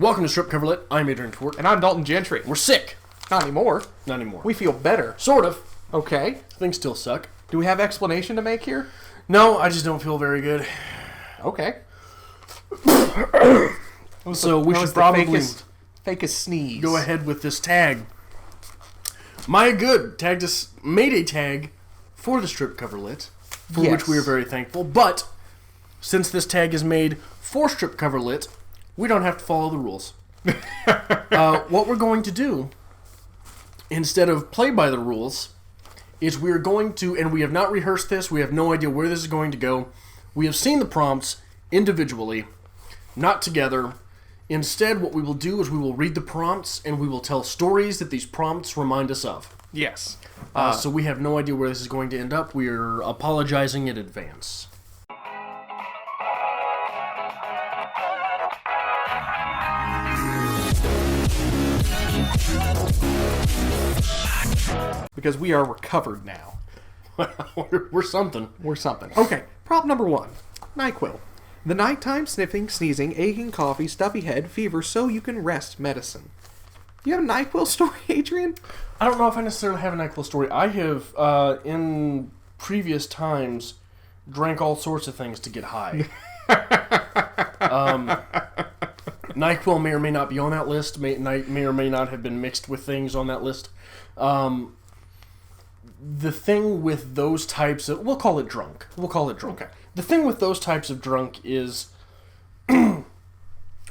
Welcome to Strip Coverlet. I'm Adrian Fort. And I'm Dalton Gentry. We're sick. Not anymore. Not anymore. We feel better. Sort of. Okay. Things still suck. Do we have explanation to make here? No, I just don't feel very good. Okay. So we should probably fakest sneeze. go ahead with this tag. My Good made a tag for the Strip Coverlet, for which we are very thankful. But since this tag is made for Strip Coverlet, we don't have to follow the rules. What we're going to do, instead of play by the rules, is we're going to, and we have not rehearsed this, we have no idea where this is going to go. We have seen the prompts individually, not together. Instead, what we will do is we will read the prompts and we will tell stories that these prompts remind us of. Yes. So we have no idea where this is going to end up. We're apologizing in advance. Because we are recovered now. We're something. We're something. Okay, prompt number 1. Nyquil. The nighttime sniffing, sneezing, aching, coffee, stuffy head, fever, so you can rest medicine. You have a Nyquil story, Adrian? I don't know if I necessarily have a Nyquil story. I have, in previous times, drank all sorts of things to get high. Nyquil may or may not be on that list, may or may not have been mixed with things on that list. The thing with those types of... We'll call it drunk. Okay. The thing with those types of drunk is... when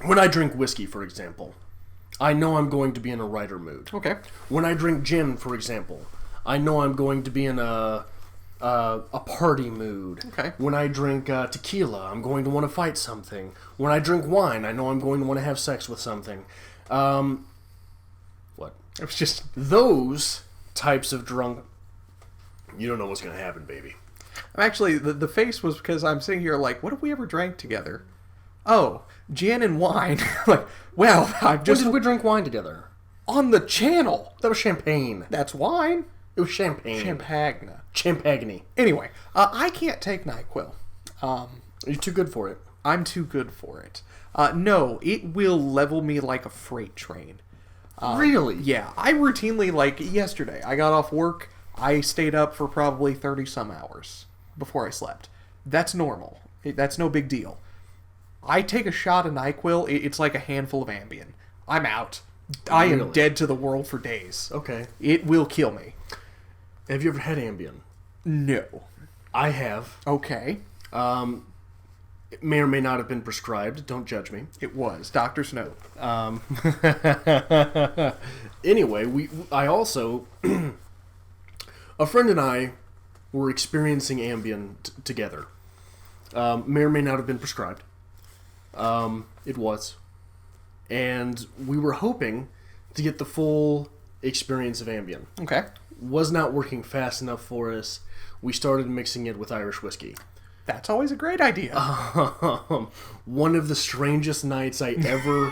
I drink whiskey, for example, I know I'm going to be in a writer mood. Okay. When I drink gin, for example, I know I'm going to be in a party mood. Okay. When I drink tequila, I'm going to want to fight something. When I drink wine, I know I'm going to want to have sex with something. What? It was just... Those types of drunk... You don't know what's going to happen, baby. Actually, the face was because I'm sitting here like, what if we ever drank together? Oh, gin and wine. Like, well, I've just... When did we drink wine together? On the channel. That was champagne. That's wine. It was champagne. Champagne. Anyway, I can't take NyQuil. You're too good for it. I'm too good for it. No, it will level me like a freight train. Really? Yeah. I routinely, like yesterday, I got off work, I stayed up for probably 30-some hours before I slept. That's normal. That's no big deal. I take a shot of NyQuil, it's like a handful of Ambien. I'm out. I am dead to the world for days. Okay. It will kill me. Have you ever had Ambien? No. I have. Okay. It may or may not have been prescribed. Don't judge me. It was. Doctor's note. Anyway, I also... a friend and I were experiencing Ambien together. May or may not have been prescribed. It was. And we were hoping to get the full experience of Ambien. Okay. Was not working fast enough for us. We started mixing it with Irish whiskey. That's always a great idea. One of the strangest nights I ever...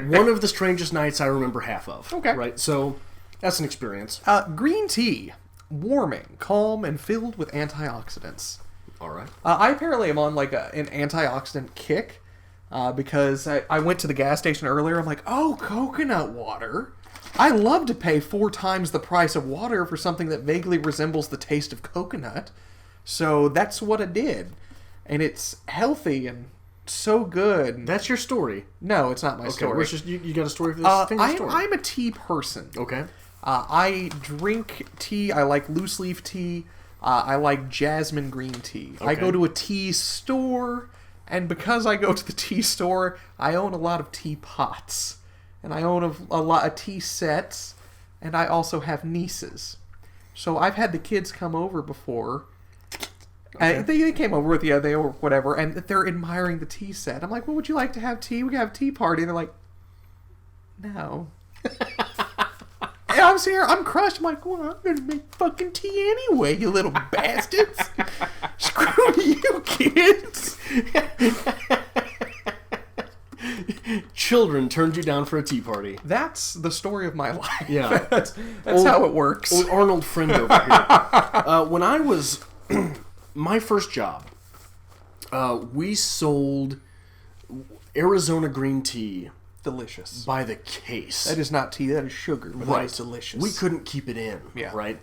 one of the strangest nights I remember half of. Okay. Right? So, that's an experience. Green tea. Warming, calm, and filled with antioxidants. All right. I apparently am on like an antioxidant kick because I went to the gas station earlier. I'm like, oh, coconut water. I love to pay 4 times the price of water for something that vaguely resembles the taste of coconut. So that's what I did. And it's healthy and so good. That's your story. No, it's not my story. Okay, you got a story for this? I'm a tea person. Okay. I drink tea. I like loose leaf tea. I like jasmine green tea. Okay. I go to a tea store, and because I go to the tea store, I own a lot of teapots. And I own a lot of tea sets, and I also have nieces. So I've had the kids come over before. Okay. And they came over with they or whatever, and they're admiring the tea set. I'm like, well, would you like to have tea? We can have a tea party. And they're like, no. And I'm sitting here, I'm crushed. I'm like, well, I'm going to make fucking tea anyway, you little bastards. Screw you, kids. Children turned you down for a tea party. That's the story of my life. Yeah. That's how it works. Old Arnold friend over here. When I was... my first job, we sold Arizona green tea delicious. By the case. That is not tea, that is sugar, but that is delicious. We couldn't keep it in, right?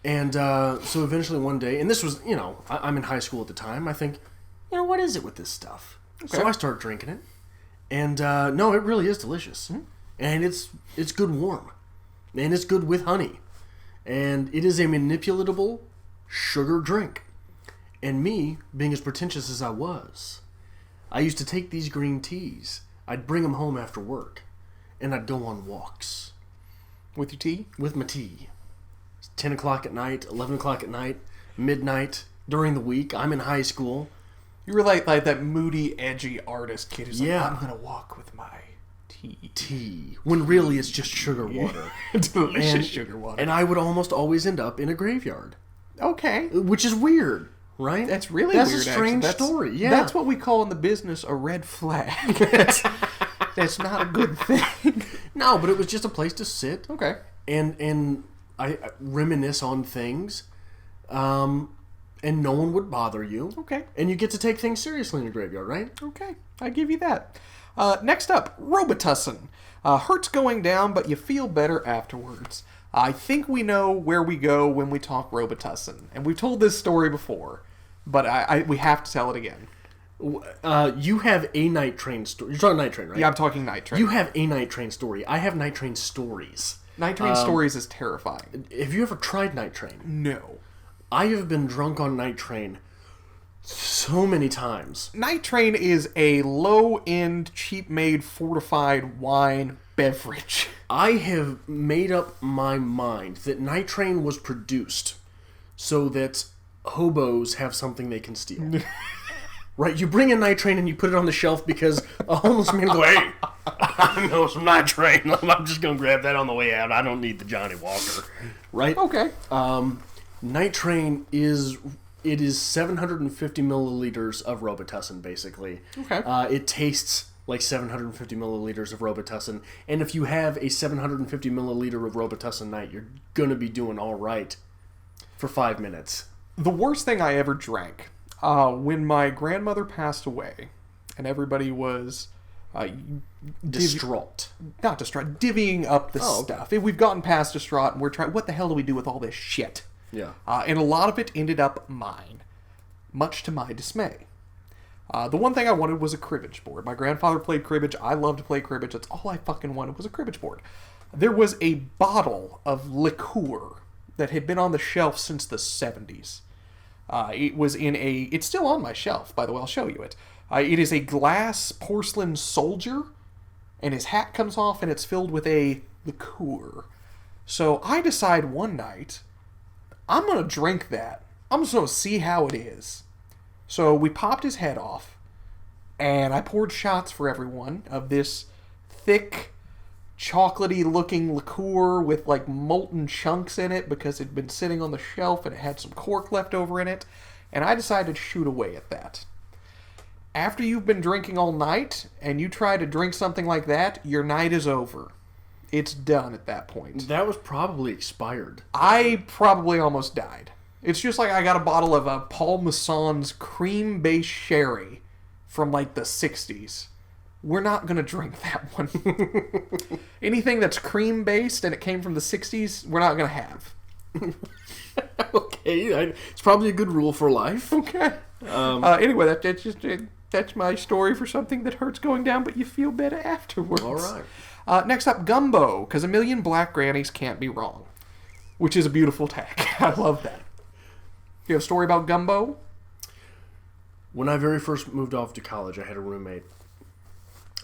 And so eventually one day, and this was, I'm in high school at the time, I think, what is it with this stuff? Okay. So I started drinking it, and no, it really is delicious. Mm-hmm. And it's good warm, and it's good with honey. And it is a manipulatable sugar drink. And me, being as pretentious as I was, I used to take these green teas, I'd bring them home after work, and I'd go on walks. With your tea? With my tea. 10 o'clock at night, 11 o'clock at night, midnight, during the week. I'm in high school. You were like that moody, edgy artist kid who's like, I'm going to walk with my tea. When really it's just sugar water. Delicious sugar water. And I would almost always end up in a graveyard. Okay. Which is weird, right? That's really weird, That's a strange story, yeah. That's what we call in the business a red flag. That's not a good thing. No, but it was just a place to sit. Okay. And I reminisce on things, and no one would bother you. Okay. And you get to take things seriously in a graveyard, right? Okay, I give you that. Next up, Robitussin. Hurts going down, but you feel better afterwards. I think we know where we go when we talk Robitussin. And we've told this story before, but we have to tell it again. You have a night train story. You're talking night train, right? Yeah, I'm talking night train. You have a night train story. I have night train stories. Night train stories is terrifying. Have you ever tried night train? No. I have been drunk on night train so many times. Night train is a low-end, cheap-made, fortified wine beverage. I have made up my mind that night train was produced so that hobos have something they can steal. Right? You bring in night train and you put it on the shelf because a homeless man go, hey, I know some night train. I'm just going to grab that on the way out. I don't need the Johnny Walker. Right? Okay. Night train is 750 milliliters of Robitussin, basically. Okay. It tastes like 750 milliliters of Robitussin. And if you have a 750 milliliter of Robitussin night, you're going to be doing all right for 5 minutes. The worst thing I ever drank, when my grandmother passed away, and everybody was distraught. Not distraught, divvying up the stuff. We've gotten past distraught, and we're trying, what the hell do we do with all this shit? Yeah. And a lot of it ended up mine, much to my dismay. The one thing I wanted was a cribbage board. My grandfather played cribbage. I love to play cribbage. That's all I fucking wanted was a cribbage board. There was a bottle of liqueur that had been on the shelf since the 70s. It was in it's still on my shelf, by the way, I'll show you it. It is a glass porcelain soldier, and his hat comes off, and it's filled with a liqueur. So I decide one night, I'm going to drink that. I'm just going to see how it is. So we popped his head off, and I poured shots for everyone of this thick, chocolatey-looking liqueur with, like, molten chunks in it because it'd been sitting on the shelf and it had some cork left over in it. And I decided to shoot away at that. After you've been drinking all night and you try to drink something like that, your night is over. It's done at that point. That was probably expired. I probably almost died. It's just like I got a bottle of Paul Masson's cream-based sherry from like the 60s. We're not going to drink that one. Anything that's cream-based and it came from the 60s, we're not going to have. Okay, it's probably a good rule for life. Okay. Anyway, that's my story for something that hurts going down, but you feel better afterwards. All right. Next up, Gumbo, because a million black grannies can't be wrong, which is a beautiful tag. I love that. You have a story about Gumbo? When I very first moved off to college, I had a roommate,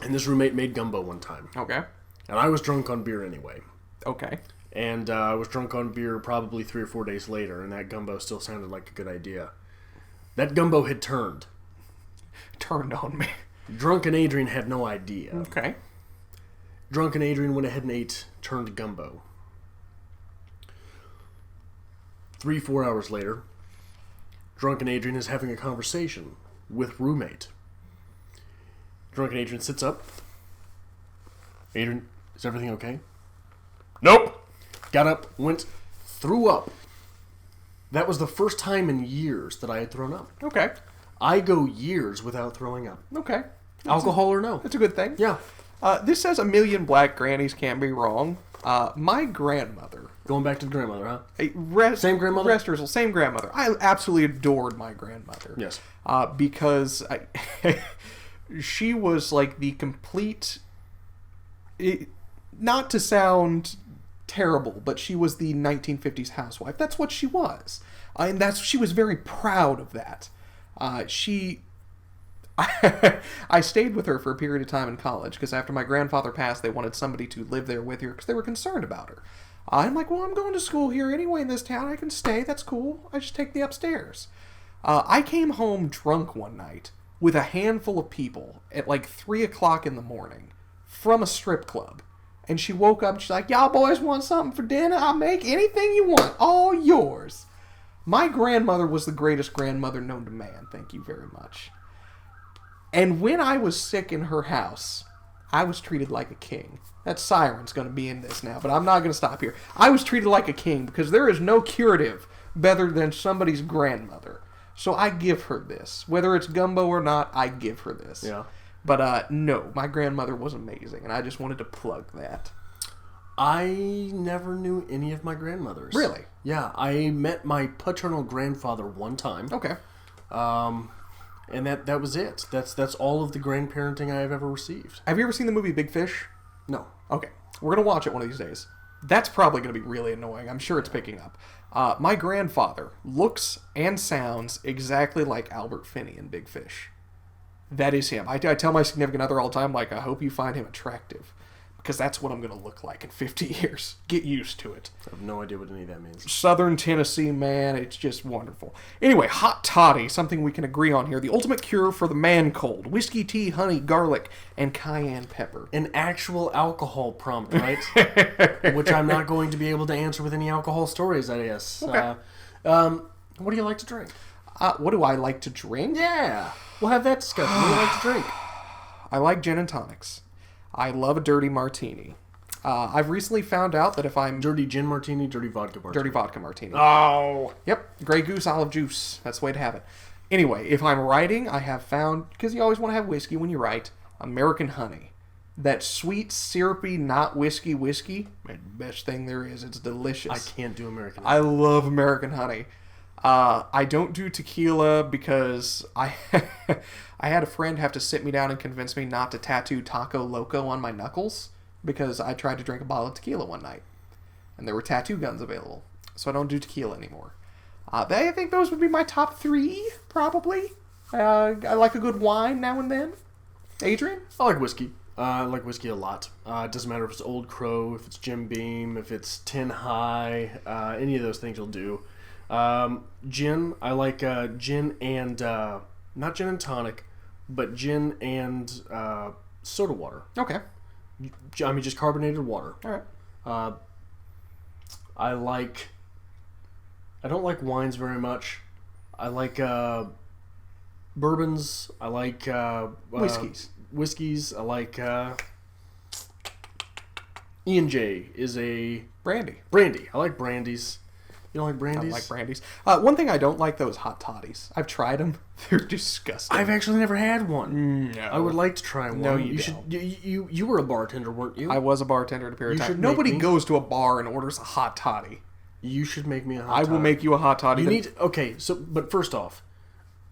and this roommate made gumbo one time. Okay. And I was drunk on beer anyway. Okay. And I was drunk on beer probably 3 or 4 days later, and that gumbo still sounded like a good idea. That gumbo had turned. Turned on me. Drunken Adrian had no idea. Okay. Drunken Adrian went ahead and ate turned gumbo. 3-4 hours later, Drunken Adrian is having a conversation with roommate. Drunken Adrian sits up. Adrian, is everything okay? Nope! Got up, went, threw up. That was the first time in years that I had thrown up. Okay. I go years without throwing up. Okay. Alcohol or no. That's a good thing. Yeah. This says 1,000,000 black grannies can't be wrong. My grandmother. Going back to the grandmother, huh? Same grandmother? Same grandmother. I absolutely adored my grandmother. Yes. Because she was like the complete... not to sound terrible, but she was the 1950s housewife. That's what she was. And she was very proud of that. I stayed with her for a period of time in college because after my grandfather passed, they wanted somebody to live there with her because they were concerned about her. I'm like, well, I'm going to school here anyway in this town. I can stay. That's cool. I just take the upstairs. I came home drunk one night with a handful of people at like 3 o'clock in the morning from a strip club. And she woke up and she's like, y'all boys want something for dinner? I'll make anything you want. All yours. My grandmother was the greatest grandmother known to man. Thank you very much. And when I was sick in her house, I was treated like a king. That siren's going to be in this now, but I'm not going to stop here. I was treated like a king because there is no curative better than somebody's grandmother. So I give her this. Whether it's Gumbo or not, I give her this. Yeah. But no, my grandmother was amazing, and I just wanted to plug that. I never knew any of my grandmothers. Really? Yeah, I met my paternal grandfather one time. Okay. And that was it. That's all of the grandparenting I have ever received. Have you ever seen the movie Big Fish? No. Okay. We're going to watch it one of these days. That's probably going to be really annoying. I'm sure it's picking up. My grandfather looks and sounds exactly like Albert Finney in Big Fish. That is him. I tell my significant other all the time, like, I hope you find him attractive. Because that's what I'm going to look like in 50 years. Get used to it. I have no idea what any of that means. Southern Tennessee, man. It's just wonderful. Anyway, hot toddy. Something we can agree on here. The ultimate cure for the man cold. Whiskey, tea, honey, garlic, and cayenne pepper. An actual alcohol prompt, right? Which I'm not going to be able to answer with any alcohol stories, I guess. Okay. What do you like to drink? What do I like to drink? Yeah. We'll have that discussion. What do you like to drink? I like gin and tonics. I love a dirty martini. I've recently found out that if I'm... Dirty gin martini, dirty vodka martini. Dirty vodka martini. Oh! Yep. Grey Goose olive juice. That's the way to have it. Anyway, if I'm writing, I have found... Because you always want to have whiskey when you write. American honey. That sweet, syrupy, not whiskey. The best thing there is. It's delicious. I can't do American honey. I love American honey. I don't do tequila because I had a friend have to sit me down and convince me not to tattoo Taco Loco on my knuckles because I tried to drink a bottle of tequila one night and there were tattoo guns available. So I don't do tequila anymore. I think those would be my top 3, probably. I like a good wine now and then. Adrian? I like whiskey. I like whiskey a lot. It doesn't matter if it's Old Crow, if it's Jim Beam, if it's Tin High, any of those things will do. Gin, I like gin and not gin and tonic, but gin and soda water. Okay. I mean, just carbonated water. All right. I don't like wines very much. I like bourbons. I like whiskeys. I like E&J is a Brandy. I like brandies. You don't like brandies? I like brandies. One thing I don't like, though, is hot toddies. I've tried them. They're disgusting. I've actually never had one. No. I would like to try one. No, you should. You were a bartender, weren't you? I was a bartender at a period of time. Make Nobody me- goes to a bar and orders a hot toddy. You should make me a hot I toddy. will make you a hot toddy. But first off,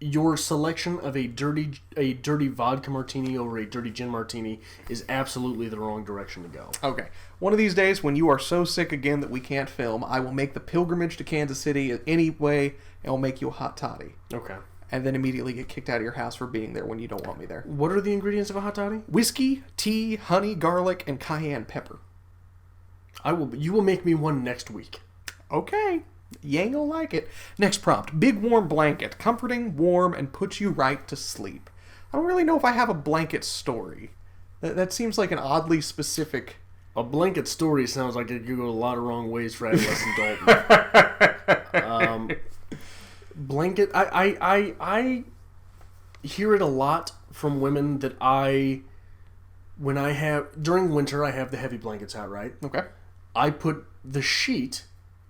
your selection of a dirty vodka martini over a dirty gin martini is absolutely the wrong direction to go. Okay. One of these days, when you are so sick again that we can't film, I will make the pilgrimage to Kansas City anyway, and I'll make you a hot toddy. Okay. And then immediately get kicked out of your house for being there when you don't want me there. What are the ingredients of a hot toddy? Whiskey, tea, honey, garlic, and cayenne pepper. You will make me one next week. Okay. Yang will like it. Next prompt. Big warm blanket. Comforting, warm, and puts you right to sleep. I don't really know if I have a blanket story. That seems like an oddly specific... A blanket story sounds like it could go a lot of wrong ways for adolescent Dalton. Blanket... I hear it a lot from women that during winter, I have the heavy blankets out, right? Okay. I put the sheet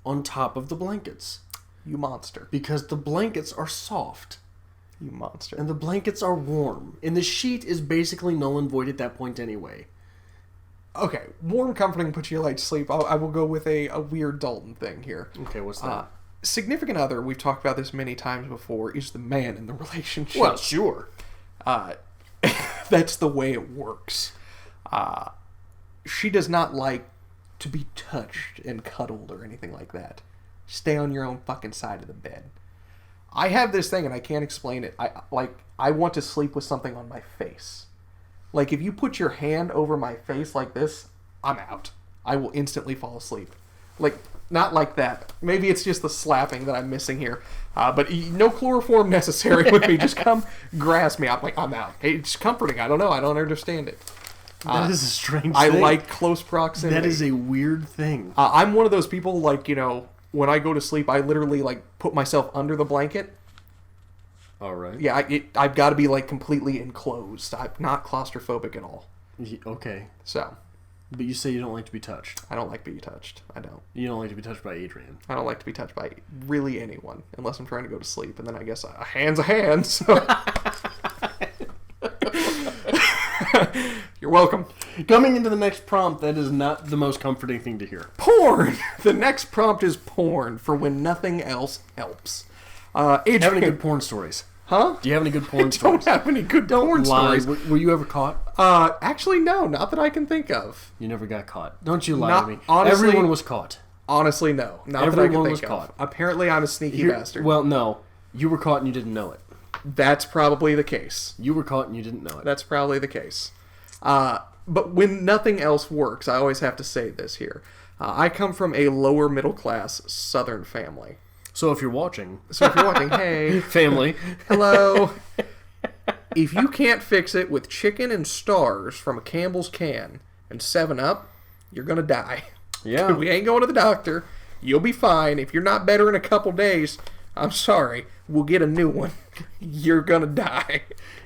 on top of the blankets. You monster. Because the blankets are soft. You monster. And the blankets are warm. And the sheet is basically null and void at that point anyway. Okay, warm, comforting, put you light to sleep. I will go with a weird Dalton thing here. Okay, what's that? Significant other, we've talked about this many times before, is the man in the relationship. Well, sure. That's the way it works. She does not like to be touched and cuddled or anything like that. Stay on your own fucking side of the bed. I have this thing and I can't explain it. I want to sleep with something on my face. Like, if you put your hand over my face like this, I'm out. I will instantly fall asleep. Like, not like that. Maybe it's just the slapping that I'm missing here. But no chloroform necessary with me. Just come grasp me. I'm out. Hey, it's comforting. I don't know. I don't understand it. That is a strange thing. I like close proximity. That is a weird thing. I'm one of those people, like, when I go to sleep, I literally, like, put myself under the blanket. All right. Yeah, I've got to be, like, completely enclosed. I'm not claustrophobic at all. Okay. So. But you say you don't like to be touched. I don't like being touched. I don't. You don't like to be touched by Adrian. I don't like to be touched by really anyone, unless I'm trying to go to sleep, and then I guess a hand's a hand, so. You're welcome. Coming into the next prompt, that is not the most comforting thing to hear. Porn! The next prompt is porn, for when nothing else helps. Adrian, Do you have any good porn stories? Huh? Do you have any good porn I stories? don't have any good porn lie. stories. Were you ever caught? Actually, no. Not that I can think of. You never got caught. Don't you lie Not- to me. honestly- Everyone was caught. Honestly, no. Not Everyone that I can was think caught. of. Apparently, I'm a sneaky bastard. Well, no. You were caught and you didn't know it. That's probably the case. You were caught and you didn't know it. That's probably the case. But when nothing else works, I always have to say this here. I come from a lower middle class Southern family. So if you're watching... Hey. Family. Hello. If you can't fix it with chicken and stars from a Campbell's can and 7-Up, you're going to die. Yeah. We ain't going to the doctor. You'll be fine. If you're not better in a couple days, I'm sorry. We'll get a new one. You're going to die.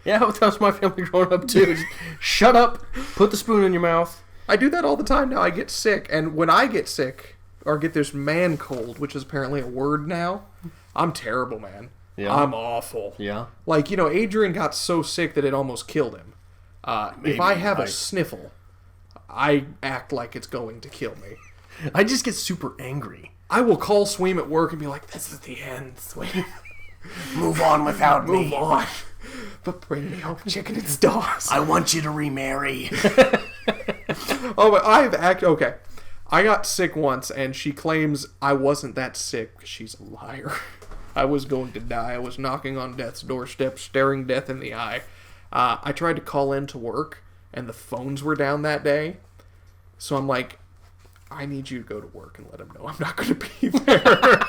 Yeah, that was my family growing up too. Just shut up. Put the spoon in your mouth. I do that all the time now. I get sick. And when I get sick, or get this man cold, which is apparently a word now, I'm terrible, man. Yeah. I'm awful. Yeah. Like, Adrian got so sick that it almost killed him. If I have a sniffle, I act like it's going to kill me. I just get super angry. I will call Sweem at work and be like, "This is the end, Sweem. Move on without me. Move on. But bring me home chicken and stars. I want you to remarry." Oh, but okay. I got sick once, and she claims I wasn't that sick because she's a liar. I was going to die. I was knocking on death's doorstep, staring death in the eye. I tried to call in to work, and the phones were down that day. So I'm like, I need you to go to work and let them know I'm not going to be there.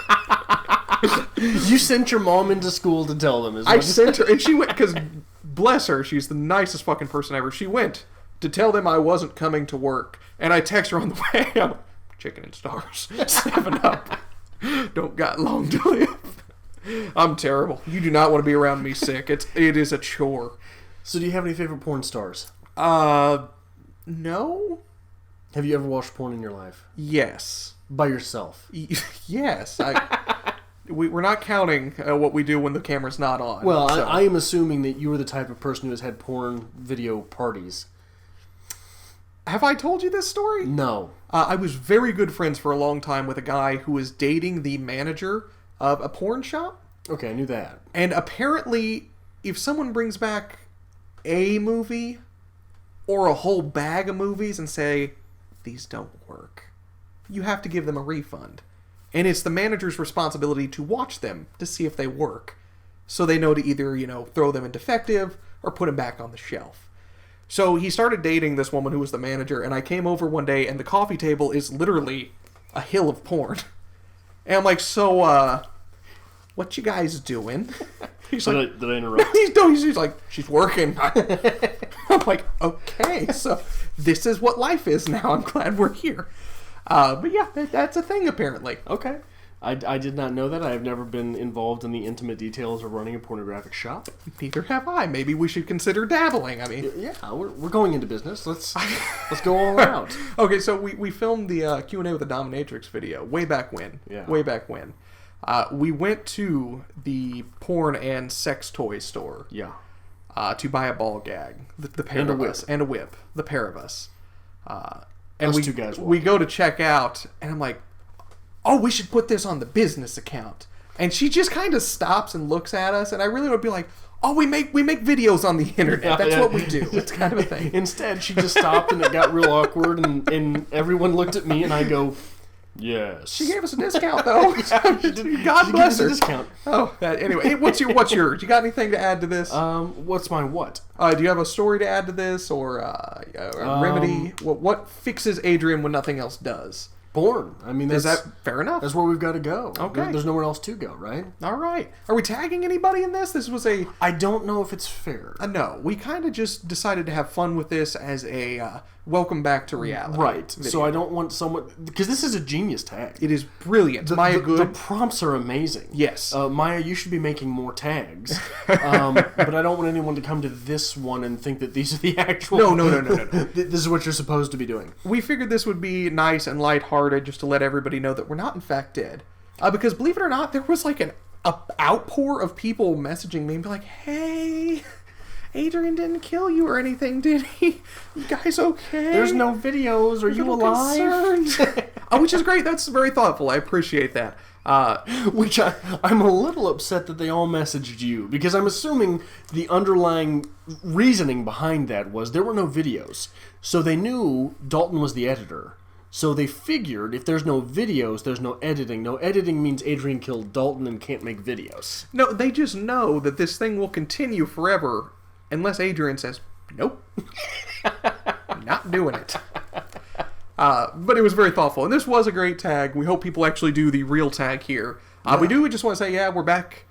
You sent your mom into school to tell them. I sent her, and she went, because bless her, she's the nicest fucking person ever. She went to tell them I wasn't coming to work, and I text her on the way. I'm like, chicken and stars, 7-Up. Don't got long to live. I'm terrible. You do not want to be around me sick. It is a chore. So do you have any favorite porn stars? No. Have you ever watched porn in your life? Yes. By yourself? Yes. We're not counting what we do when the camera's not on. Well, so. I am assuming that you were the type of person who has had porn video parties. Have I told you this story? No. I was very good friends for a long time with a guy who was dating the manager of a porn shop. Okay, I knew that. And apparently, if someone brings back a movie or a whole bag of movies and say, these don't work, you have to give them a refund. And it's the manager's responsibility to watch them to see if they work. So they know to either, throw them in defective or put them back on the shelf. So he started dating this woman who was the manager, and I came over one day, and the coffee table is literally a hill of porn. And I'm like, so, what you guys doing? He's like, did I interrupt? He's like, she's working. I'm like, okay, so this is what life is now. I'm glad we're here. But yeah, that's a thing, apparently. Okay. I did not know that. I have never been involved in the intimate details of running a pornographic shop. Neither have I. Maybe we should consider dabbling. I mean, yeah, we're going into business. Let's go all out. Okay, so we filmed the Q&A with the Dominatrix video way back when. Yeah. Way back when. We went to the porn and sex toy store. Yeah. To buy a ball gag. The pair And a of whip. us. And a whip. The pair of us. And Those two guys we go to check out, and I'm like, oh, we should put this on the business account. And she just kind of stops and looks at us, and I really would be like, oh, we make videos on the internet. That's what we do. It's kind of a thing. Instead, she just stopped, and it got real awkward, and everyone looked at me, and I go, yes. She gave us a discount, though. God bless her. Discount. Oh, anyway, hey, what's yours? You got anything to add to this? What's my what? Do you have a story to add to this, or a remedy? What fixes Adrian when nothing else does? Porn. I mean, is that fair enough? That's where we've got to go. Okay. There's nowhere else to go, right? All right. Are we tagging anybody in this? This was a... I don't know if it's fair. No. We kind of just decided to have fun with this as a welcome back to reality. Right. Video. So I don't want someone... Because this is a genius tag. It is brilliant. The prompts are amazing. Yes. Maya, you should be making more tags. But I don't want anyone to come to this one and think that these are the actual... No. This is what you're supposed to be doing. We figured this would be nice and lighthearted just to let everybody know that we're not in fact dead. Because believe it or not, there was like an outpour of people messaging me and be like, hey... Adrian didn't kill you or anything, did he? You guys okay? There's no videos. Are you alive? Which is great. That's very thoughtful. I appreciate that. Which I'm a little upset that they all messaged you, because I'm assuming the underlying reasoning behind that was there were no videos. So they knew Dalton was the editor. So they figured if there's no videos, there's no editing. No editing means Adrian killed Dalton and can't make videos. No, they just know that this thing will continue forever unless Adrian says, nope, not doing it. But it was very thoughtful. And this was a great tag. We hope people actually do the real tag here. We just want to say, we're back.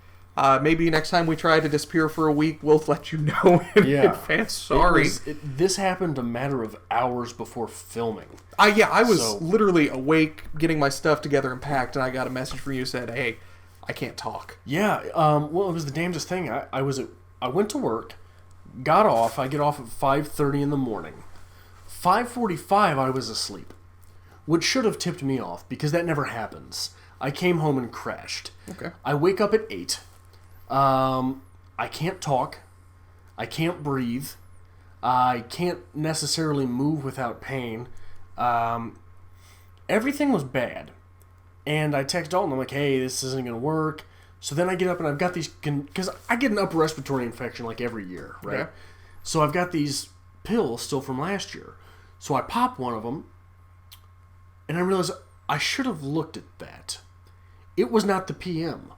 Maybe next time we try to disappear for a week, we'll let you know in advance. Sorry. This happened a matter of hours before filming. I was literally awake, getting my stuff together and packed, and I got a message from you that said, hey, I can't talk. Yeah, well, it was the damnedest thing. I went to work, got off. I get off at 5:30 in the morning. 5:45, I was asleep, which should have tipped me off, because that never happens. I came home and crashed. Okay. I wake up at 8. I can't talk. I can't breathe. I can't necessarily move without pain. Everything was bad. And I text Dalton, I'm like, hey, this isn't going to work. So then I get up and I've got these, because I get an upper respiratory infection like every year, right? Okay. So I've got these pills still from last year. So I pop one of them, and I realize I should have looked at that. It was not the PM.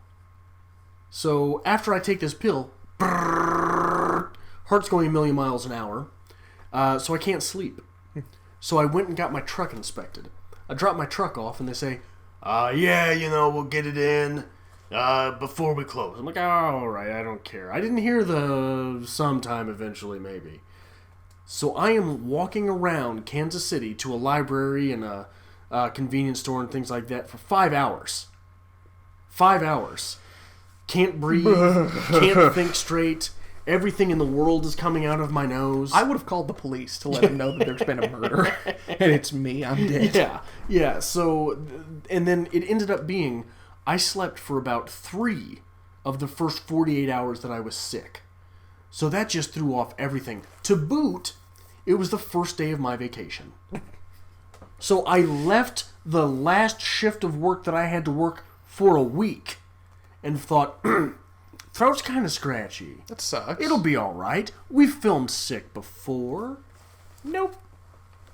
So after I take this pill, heart's going a million miles an hour, so I can't sleep. So I went and got my truck inspected. I dropped my truck off, and they say, we'll get it in before we close. I'm like, all right, I don't care. I didn't hear the sometime eventually, maybe. So I am walking around Kansas City to a library and a convenience store and things like that for 5 hours. 5 hours. Can't breathe. Can't think straight. Everything in the world is coming out of my nose. I would have called the police to let them know that there's been a murder. And it's me. I'm dead. Yeah. So, and then it ended up being, I slept for about 3 of the first 48 hours that I was sick. So that just threw off everything. To boot, it was the first day of my vacation. So I left the last shift of work that I had to work for a week and thought, throat's kind of scratchy. That sucks. It'll be all right. We've filmed sick before. Nope.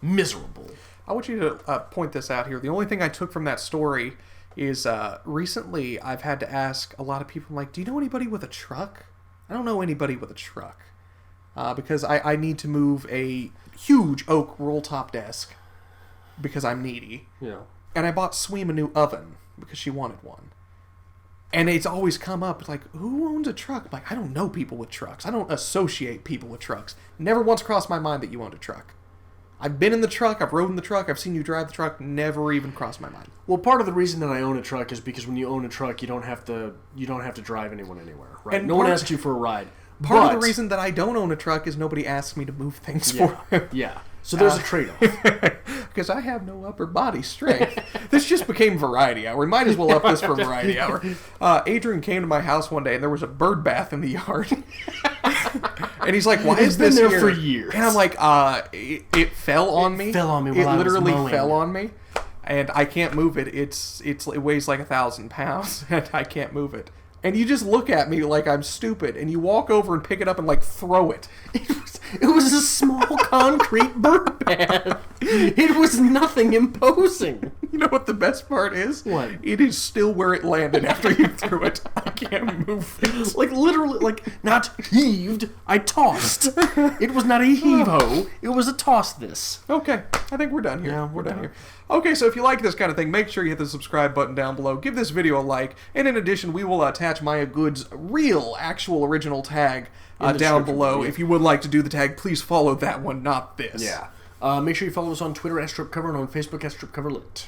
Miserable. I want you to point this out here. The only thing I took from that story is recently I've had to ask a lot of people, like, do you know anybody with a truck? I don't know anybody with a truck. Because I need to move a huge oak roll-top desk because I'm needy. Yeah. And I bought Sweem a new oven because she wanted one. And it's always come up, like, who owns a truck? I'm like, I don't know people with trucks. I don't associate people with trucks. Never once crossed my mind that you owned a truck. I've been in the truck, I've rode in the truck, I've seen you drive the truck, never even crossed my mind. Well, part of the reason that I own a truck is because when you own a truck, you don't have to drive anyone anywhere, right? And no one asks you for a ride. Part of the reason that I don't own a truck is nobody asks me to move things for him. Yeah. So there's a trade-off. Because I have no upper body strength. This just became variety hour. We might as well up this for variety hour. Adrian came to my house one day and there was a bird bath in the yard. And he's like, why It's is been this there here? for years. And I'm like, it fell on me. Fell on me It while I was literally mowing. fell on me. And I can't move it. It weighs like 1,000 pounds, and I can't move it. And you just look at me like I'm stupid, and you walk over and pick it up and like throw it. It was a small concrete bird bath. It was nothing imposing. You know what the best part is? What? It is still where it landed after you threw it. I can't move it. Like literally, like not heaved. I tossed. It was not a heave-ho. It was a toss. This. Okay, I think we're done here. Yeah, we're done here. Okay, so if you like this kind of thing, make sure you hit the subscribe button down below. Give this video a like, and in addition, we will attach Maya Good's real, actual, original tag down below. If you would like to do the tag, please follow that one, not this. Yeah. Make sure you follow us on Twitter at StripCover and on Facebook at StripCoverLit.